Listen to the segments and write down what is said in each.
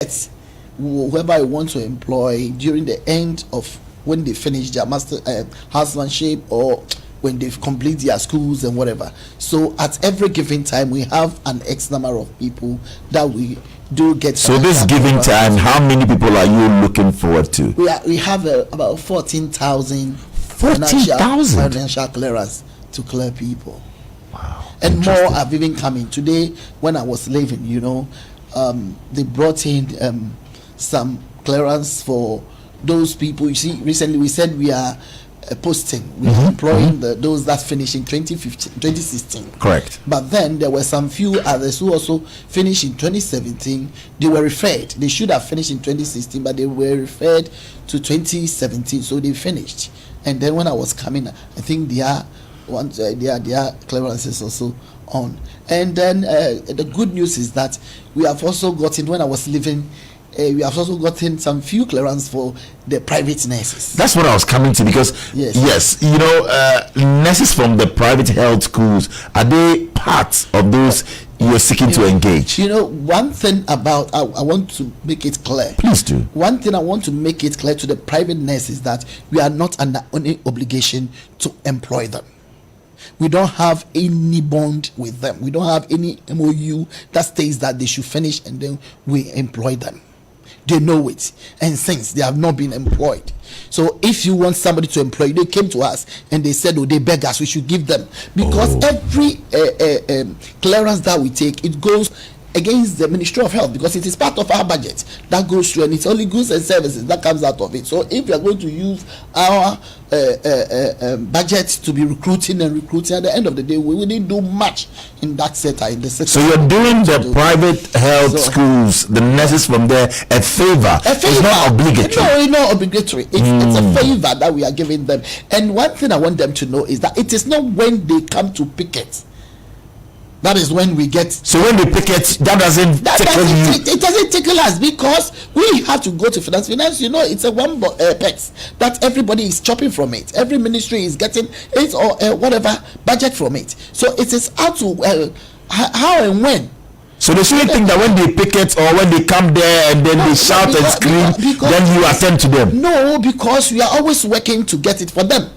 get whoever I want to employ during the end of when they finish their master housemanship or when they complete their schools and whatever. So at every given time, we have an X number of people that we do get. So this given time, how many people are you looking forward to? We have about 14,000 financial clearance to clear people. Wow. And more have even come in. Today, when I was leaving, they brought in some clearance for those people. You see, recently we said we are posting, we are employing those that finished in 2016. Correct. But then there were some few others who also finished in 2017. They were referred. They should have finished in 2016, but they were referred to 2017, so they finished. And then when I was coming, I think their clearance is also on. And then the good news is that we have also gotten, when I was leaving, we have also gotten some few clearance for the private nurses. That's what I was coming to, because yes, nurses from the private health schools, are they part of those you're seeking to engage? One thing about, I want to make it clear. Please do. One thing I want to make it clear to the private nurses that we are not under any obligation to employ them. We don't have any bond with them. We don't have any MOU that states that they should finish and then we employ them. They know it, and since they have not been employed. So if you want somebody to employ, they came to us and they said, they beg us, we should give them, because every clearance that we take, it goes against the Ministry of Health, because it is part of our budget that goes through, and it's only goods and services that comes out of it. So if we are going to use our budget to be recruiting, at the end of the day, we wouldn't do much in that sector. So you're doing the private health schools, the nurses from there, a favor. It's not obligatory. No, it's not obligatory. It's a favor that we are giving them. And one thing I want them to know is that it is not when they come to picket. That is when we get. So when they picket, that doesn't tickle you. It doesn't tickle us, because we have to go to finance. Finance, it's a one pex that everybody is chopping from it. Every ministry is getting it or whatever budget from it. So it is out to how and when. So they shouldn't think that when they picket or when they come there and then they shout and scream, then you attend to them. No, because we are always working to get it for them.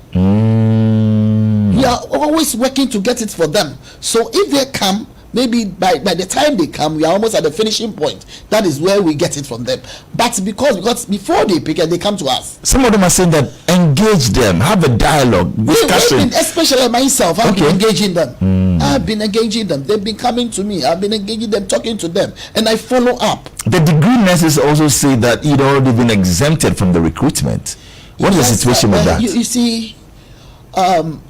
We are always working to get it for them. So if they come, maybe by the time they come, we are almost at the finishing point. That is where we get it from them. But because before they pick it, they come to us. Some of them are saying that engage them, have a dialogue, discussion. Especially myself, I've been engaging them. I've been engaging them. They've been coming to me. I've been engaging them, talking to them, and I follow up. The degree nurses also say that they've been exempted from the recruitment. What is the situation with that? You see,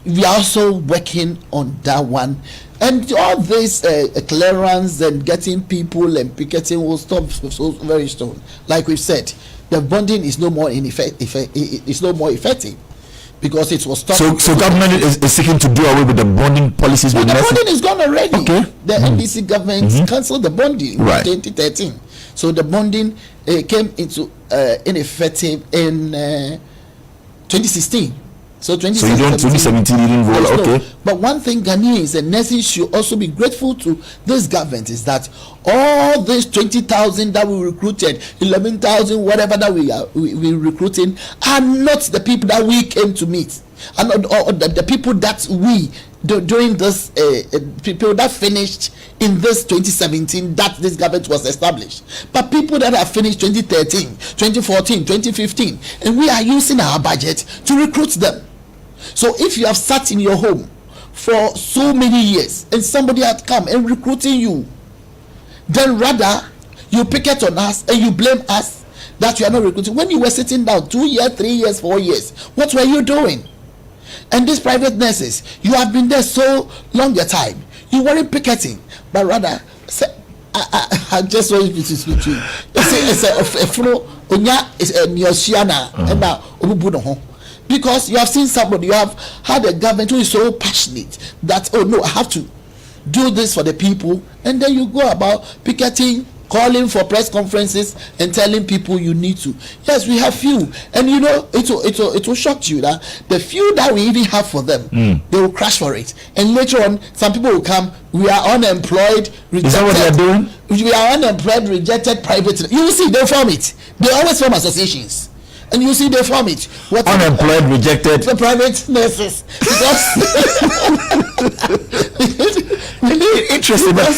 we are also working on that one, and all this clearance and getting people and picketing will stop so very soon. Like we've said, the bonding is no more it's no more effective, because it was stopped. So government is seeking to do away with the bonding policies. The bonding is gone already. Okay. The NDC government cancelled the bonding in 2013. So the bonding came into ineffective in 2016. So 2017 you didn't roll. Okay. But one thing Ghanaians and nurses should also be grateful to this government is that all these 20,000 that we recruited, 11,000, whatever that we recruiting, are not the people that we came to meet, and or the people that we during this people that finished in this 2017 that this government was established, but people that have finished 2013, 2014, 2015, and we are using our budget to recruit them. So if you have sat in your home for so many years and somebody had come and recruiting you, then rather you picket on us and you blame us that you are not recruiting. When you were sitting down 2 years, 3 years, 4 years, what were you doing? And these private nurses, you have been there so long a time, you weren't picketing, but rather I just want to speak to you. It's a flow onya is a neosiana and now obubuno. Because you have seen somebody, you have had a government who is so passionate that, oh no, I have to do this for the people, and then you go about picketing calling for press conferences and telling people you need to. Yes, we have few, and you know it will shock you that the few that we even have for them, they will crash for it, and later on some people will come. We are unemployed, rejected. Is that what they are doing? We are unemployed, rejected, private. You will see they form it. They always form associations. And you see they form it. What unemployed, rejected, the private nurses. Interesting, but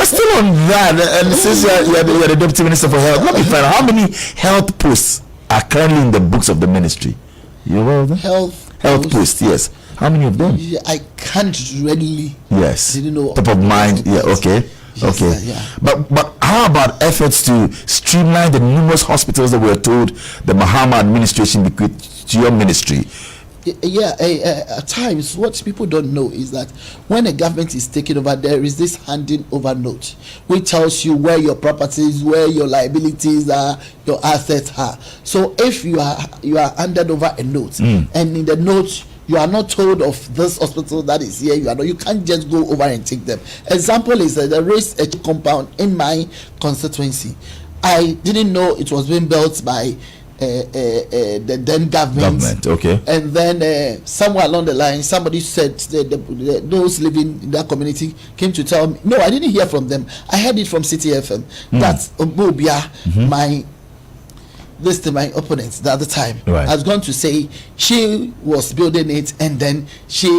still on that, and since you are the Deputy Minister for Health, let me find out how many health posts are currently in the books of the ministry. You aware of that? Health posts, yes. How many of them? Yeah, I can't really. Yes. Didn't know. Top of mind. Yeah. Okay. Yes, okay. Yeah. But how about efforts to streamline the numerous hospitals that we are told the Mahama administration bequeathed to your ministry? Yeah, at times what people don't know is that when a government is taking over, there is this handing over note which tells you where your properties, where your liabilities are, your assets are. So if you are handed over a note, and in the note you are not told of this hospital that is here, you can't just go over and take them. Example is that there is a compound in my constituency. I didn't know it was being built by the then government. Okay. And then somewhere along the line, somebody said those living in that community came to tell me. No, I didn't hear from them. I heard it from City FM. That Obobia, my opponent the other time, has gone to say she was building it, and then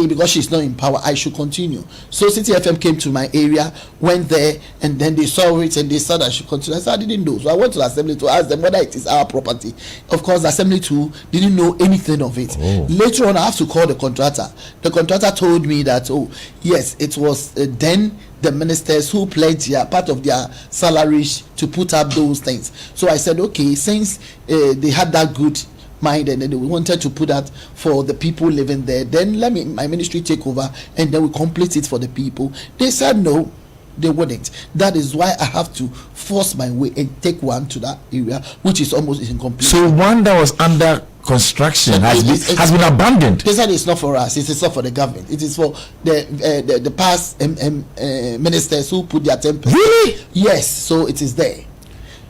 because she's not in power, I should continue. So City FM came to my area, went there, and then they saw it and they said I should continue. I said I didn't know, so I went to the assembly to ask them whether it is our property. Of course, the assembly too didn't know anything of it. Later on, I have to call the contractor. The contractor told me that yes, it was then the ministers who pledged part of their salaries to put up those things. So I said, okay, since they had that good mind and then they wanted to put that for the people living there, then let my ministry take over and then we complete it for the people. They said no, they wouldn't. That is why I have to force my way and take one to that area, which is almost incomplete. So one that was under construction has been abandoned. They said it's not for us, it's not for the government, it is for the past ministers who put their 10%. Really? Yes, so it is there.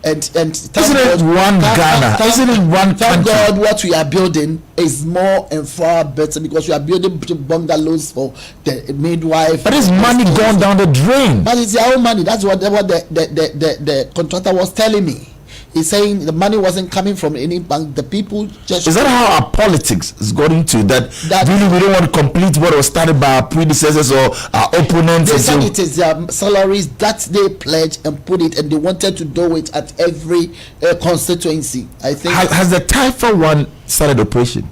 And isn't it one Ghana? Isn't it one thank country? God what we are building is more and far better, because we are building bungalows for the midwife. But is money gone down the drain? But it's their own money. That's what the contractor was telling me. He's saying the money wasn't coming from any bank. The people just. Is that how our politics is got into that really we don't want to complete what was started by our predecessors or our opponents? They said it is their salaries that they pledged and put it, and they wanted to do it at every constituency. I think. Has the Taifa one started operation?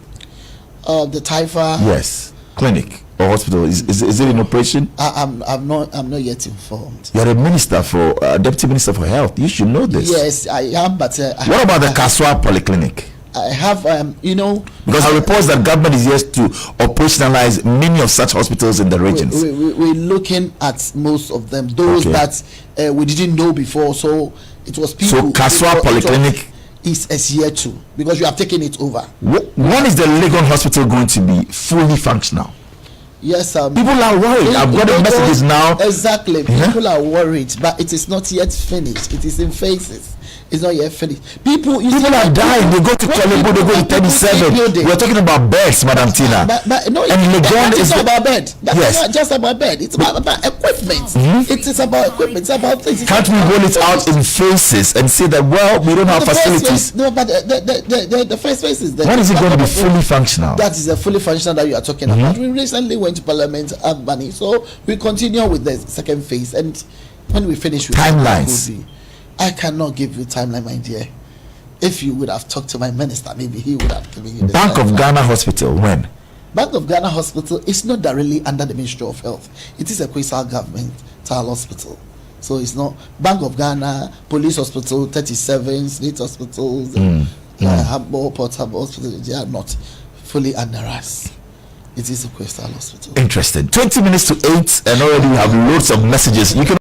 The Taifa. Yes, clinic or hospital is it in operation? I'm not yet informed. You're a minister for deputy minister for health. You should know this. Yes, I am. But what about the Kaswa Polyclinic? I have because I reports that government is yet to operationalize many of such hospitals in the regions. We're looking at most of them. Those that we didn't know before. So it was people. So Kaswa Polyclinic is as year 2 because you have taken it over. When is the Legon Hospital going to be fully functional? Yes, people are worried. I've got the messages now. Exactly, people are worried, but it is not yet finished. It is in phases. It's not yet finished. People are dying. They go to Kolebo, they go to 37. We're talking about beds, Madam Tina. But no, and Legon is not about bed. That's not just about bed. It's about equipment. It is about equipment. It's about things. Can't we roll it out in phases and say that we don't have facilities? No, but the first phase is there. When is it going to be fully functional? That is a fully functional that you are talking about. We recently went to Parliament and money, so we continue with the second phase, and when we finish with timelines. I cannot give you timeline, my dear. If you would have talked to my minister, maybe he would have given you the Bank of Ghana Hospital, when? Bank of Ghana Hospital is not directly under the Ministry of Health. It is a Kwesal government hospital. So it's not Bank of Ghana, Police Hospital, 37, State Hospitals, Habbo, Port Harbour Hospital, they are not fully under us. It is a Kwesal hospital. Interesting. 20 minutes to 8, and already we have loads of messages. You can